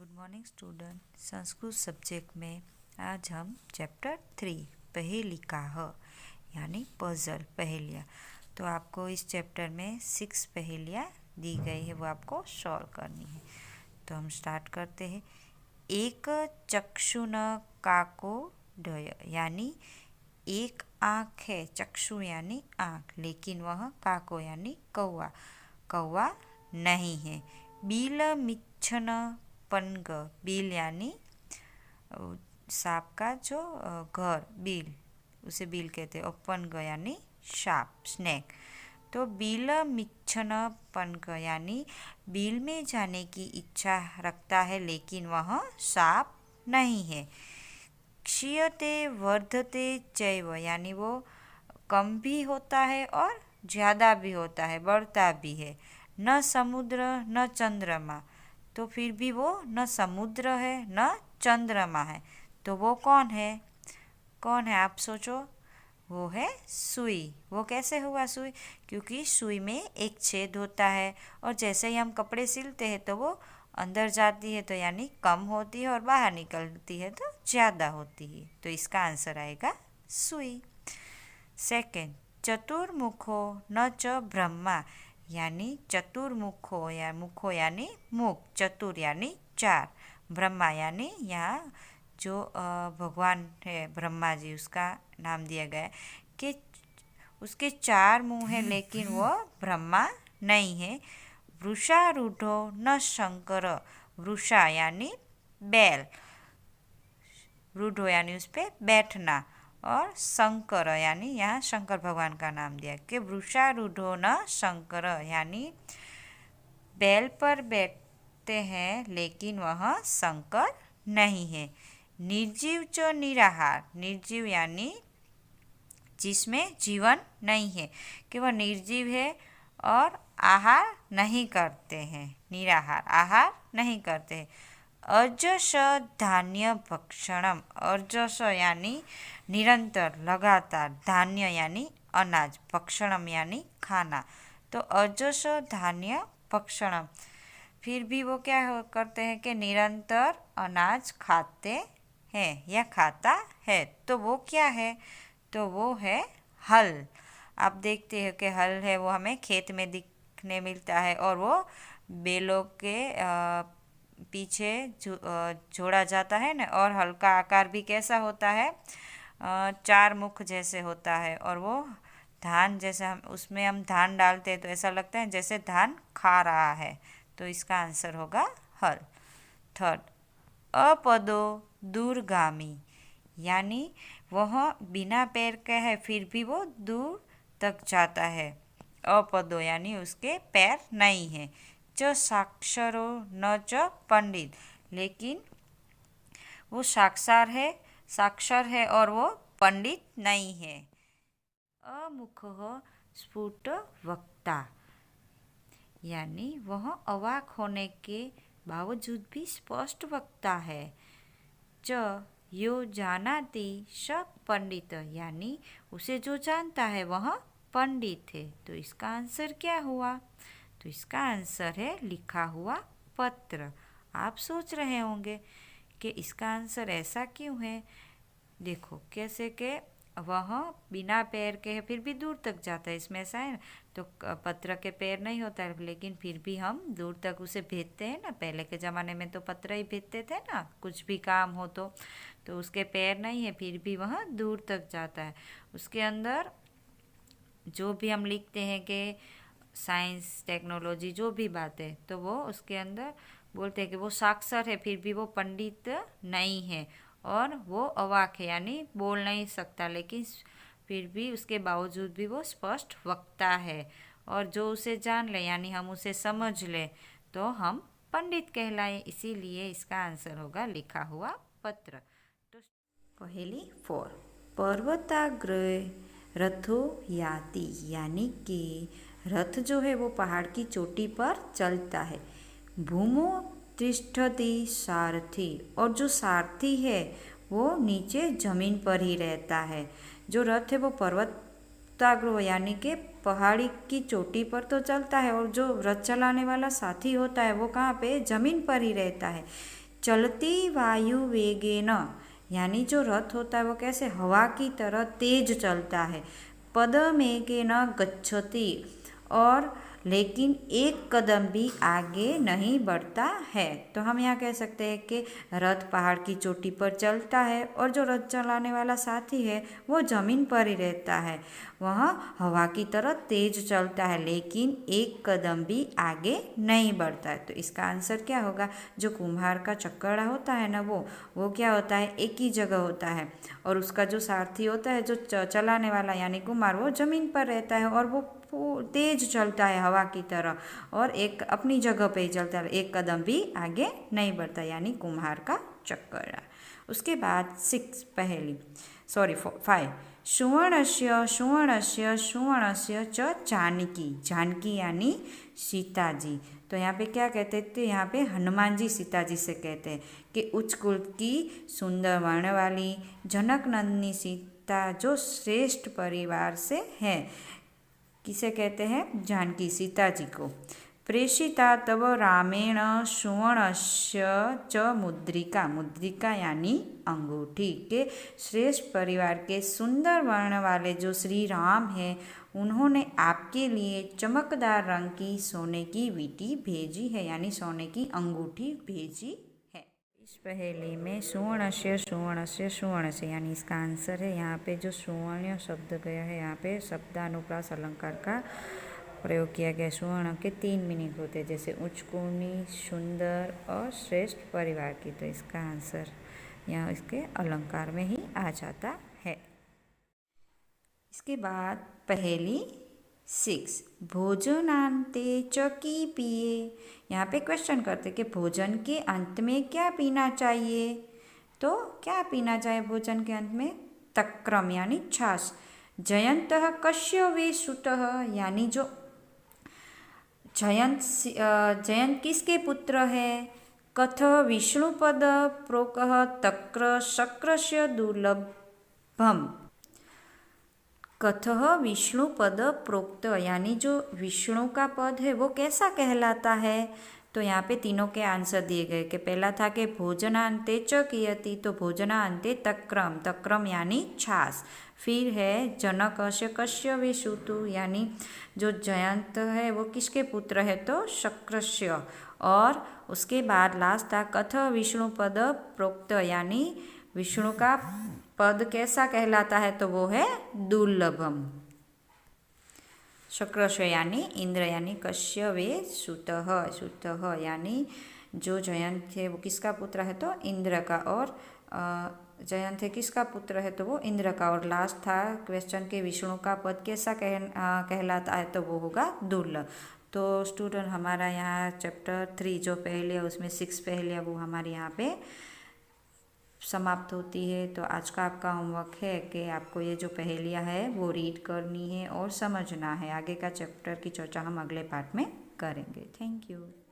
Good morning student. Sanskrit subject में आज हम चैप्टर 3 पहेलिका ह यानी पजल पहेलियाँ। तो आपको इस चैप्टर में 6 पहेलियाँ दी गई है, वो आपको सॉल्व करनी है। तो हम स्टार्ट करते हैं। एक चक्षु न काको डय, यानी एक आँख है, चक्षु यानी आँख, लेकिन वह काको यानी कौवा, कौवा नहीं है। बिल मिच्छन पनग, बिल यानी सांप का जो घर, बिल, उसे बिल कहते हैं। और पनग यानी सांप, स्नेक। तो बिल मिच्छन पनग यानी बिल में जाने की इच्छा रखता है, लेकिन वह सांप नहीं है। क्षीयते वर्धते चैव, यानी वो कम भी होता है और ज़्यादा भी होता है, बढ़ता भी है। न समुद्र न चंद्रमा, तो फिर भी वो न समुद्र है न चंद्रमा है, तो वो कौन है? कौन है आप सोचो? वो है सुई। वो कैसे हुआ सुई? क्योंकि सुई में एक छेद होता है और जैसे ही हम कपड़े सिलते हैं तो वो अंदर जाती है, तो यानी कम होती है, और बाहर निकलती है तो ज़्यादा होती है। तो इसका आंसर आएगा सुई। सेकेंड, चतुर्मुखो न च ब्रह्मा, यानी चतुर्मुखो या मुखो यानी मुख, चतुर यानी चार, ब्रह्मा यानी यहाँ जो भगवान है ब्रह्मा जी, उसका नाम दिया गया है कि उसके 4 मुँह हैं, लेकिन वह ब्रह्मा नहीं है। वृषारूढ़ो न शंकर, वृषा यानी बैल, रूढ़ो यानी उस पर बैठना, और शंकर यानी यहाँ शंकर भगवान का नाम दिया कि वृषारूढ़ो न शंकर, यानी बैल पर बैठते हैं लेकिन वह शंकर नहीं है। निर्जीव च निराहार, निर्जीव यानी जिसमें जीवन नहीं है, कि वह निर्जीव है और आहार नहीं करते हैं, निराहार, आहार नहीं करते हैं। अजस धान्य भक्षणम, अजस यानी निरंतर, लगातार, धान्य यानी अनाज, भक्षणम यानी खाना, तो अजस धान्य भक्षणम, फिर भी वो क्या करते हैं कि निरंतर अनाज खाते हैं या खाता है, तो वो क्या है? तो वो है हल। आप देखते हो कि हल है वो हमें खेत में दिखने मिलता है, और वो बैलों के पीछे जोड़ा जाता है ना, और हल का आकार भी कैसा होता है? 4 मुख जैसे होता है, और वो धान जैसे हम उसमें हम धान डालते हैं तो ऐसा लगता है जैसे धान खा रहा है, तो इसका आंसर होगा हल। थर्ड, अपदो दूरगामी, यानी वह बिना पैर के है फिर भी वो दूर तक जाता है। अपदो यानी उसके पैर नहीं है। च साक्षरो न च पंडित, लेकिन वो साक्षर है और वो पंडित नहीं है। अमुखः स्फुट वक्ता, यानी वह अवाक होने के बावजूद भी स्पष्ट वक्ता है। च यो जानाति स पंडित, यानी उसे जो जानता है वह पंडित है, तो इसका आंसर क्या हुआ? तो इसका आंसर है लिखा हुआ पत्र। आप सोच रहे होंगे कि इसका आंसर ऐसा क्यों है? देखो कैसे कि वह बिना पैर के है फिर भी दूर तक जाता है, इसमें ऐसा है ना, तो पत्र के पैर नहीं होता है, लेकिन फिर भी हम दूर तक उसे भेजते हैं ना। पहले के ज़माने में तो पत्र ही भेजते थे ना, कुछ भी काम हो तो उसके पैर नहीं है फिर भी वह दूर तक जाता है। उसके अंदर जो भी हम लिखते हैं कि साइंस टेक्नोलॉजी जो भी बातें, तो वो उसके अंदर बोलते हैं कि वो साक्षर है फिर भी वो पंडित नहीं है, और वो अवाक है यानी बोल नहीं सकता, लेकिन फिर भी उसके बावजूद भी वो स्पष्ट वक्ता है, और जो उसे जान ले यानी हम उसे समझ ले तो हम पंडित कहलाए, इसीलिए इसका आंसर होगा लिखा हुआ पत्र। तो पहेली 4, पर्वताग्रे रथो याति, यानी कि रथ जो है वो पहाड़ की चोटी पर चलता है। भूमो तिष्ठति सारथी, और जो सारथी है वो नीचे जमीन पर ही रहता है। जो रथ है वो पर्वताग्र यानी कि पहाड़ी की चोटी पर तो चलता है, और जो रथ चलाने वाला साथी होता है वो कहाँ पे? जमीन पर ही रहता है। चलती वायु वेगेन, यानी जो रथ होता है वो कैसे हवा की तरह तेज चलता है। पदमेकेन गच्छति, और लेकिन एक कदम भी आगे नहीं बढ़ता है। तो हम यहाँ कह सकते हैं कि रथ पहाड़ की चोटी पर चलता है और जो रथ चलाने वाला साथी है वो ज़मीन पर ही रहता है। वह हवा की तरह तेज चलता है लेकिन एक कदम भी आगे नहीं बढ़ता है। तो इसका आंसर क्या होगा? जो कुम्हार का चक्कड़ा होता है ना, वो क्या होता है? एक ही जगह होता है, और उसका जो सारथी होता है, जो चलाने वाला यानी कुम्हार, वो ज़मीन पर रहता है और वो तेज चलता है हवा की तरह, और एक अपनी जगह पे ही चलता है, एक कदम भी आगे नहीं बढ़ता, यानी कुम्हार का चक्कड़ा। उसके बाद 5 सुवर्णस्य सुवर्णस्य सुवर्णस्य च जानकी, जानकी यानी सीता जी। तो यहाँ पे क्या कहते थे? यहाँ पे हनुमान जी सीता जी से कहते हैं कि उच्च कुल की सुंदर वर्ण वाली जनक नंदिनी सीता जो श्रेष्ठ परिवार से है। किसे कहते हैं? जानकी सीता जी को। प्रेषिता तव रामेण सुवर्णस्य च मुद्रिका, मुद्रिका यानी अंगूठी, के श्रेष्ठ परिवार के सुंदर वर्ण वाले जो श्री राम हैं उन्होंने आपके लिए चमकदार रंग की सोने की वीटी भेजी है, यानी सोने की अंगूठी भेजी है। इस पहेली में सुवर्णस्य सुवर्णस्य सुवर्णस्य यानी इसका आंसर है। यहाँ पे जो सुवर्ण शब्द गया है, यहाँ पे शब्दानुप्रास अलंकार का प्रयोग किया गया। सुवर्ण के 3 मीनिंग होते हैं, जैसे उच्च कोटि, सुंदर और श्रेष्ठ परिवार की। तो इसका आंसर यहाँ इसके अलंकार में ही आ जाता है। इसके बाद पहेली 6 भोजनांते च की पिए। यहाँ पे क्वेश्चन करते कि भोजन के अंत में क्या पीना चाहिए? तो क्या पीना चाहिए भोजन के अंत में? तक्रम यानी छाछ। जयंतः कस्य वे सुतः, यानी जो जयंत किसके पुत्र है? कथ विष्णुपद प्रोकः तक्र शक्रस्य दुर्लभम। कथः विष्णुपद प्रोक्त, यानी जो विष्णु का पद है वो कैसा कहलाता है? तो यहाँ पे तीनों के आंसर दिए गए कि पहला था कि भोजनांते च कियति, तो भोजनांते तक्रम, तक्रम यानी छाछ। फिर है जनकस्य कस्य वे सुतु, यानी जो जयंत है वो किसके पुत्र है? तो शक्रस्य। और उसके बाद लास्ट था कथ विष्णु पद प्रोक्त, यानी विष्णु का पद कैसा कहलाता है? तो वो है दुर्लभम। शक्रस्य यानी इंद्र, यानी कस्य वे सुतः, सुतः यानी जो जयंत है वो किसका पुत्र है? तो इंद्र का। और जयंत है किसका पुत्र है? तो वो इंद्र का। और लास्ट था क्वेश्चन के विष्णु का पद कैसा कहलाता है? तो वो होगा दुर्लभ। तो स्टूडेंट हमारा यहाँ चैप्टर 3 जो पहेलियाँ, उसमें 6 पहेलियाँ वो हमारे यहाँ पे समाप्त होती है। तो आज का आपका होमवर्क है कि आपको ये जो पहेलियाँ है वो रीड करनी है और समझना है। आगे का चैप्टर की चर्चा हम अगले पार्ट में करेंगे। Thank you.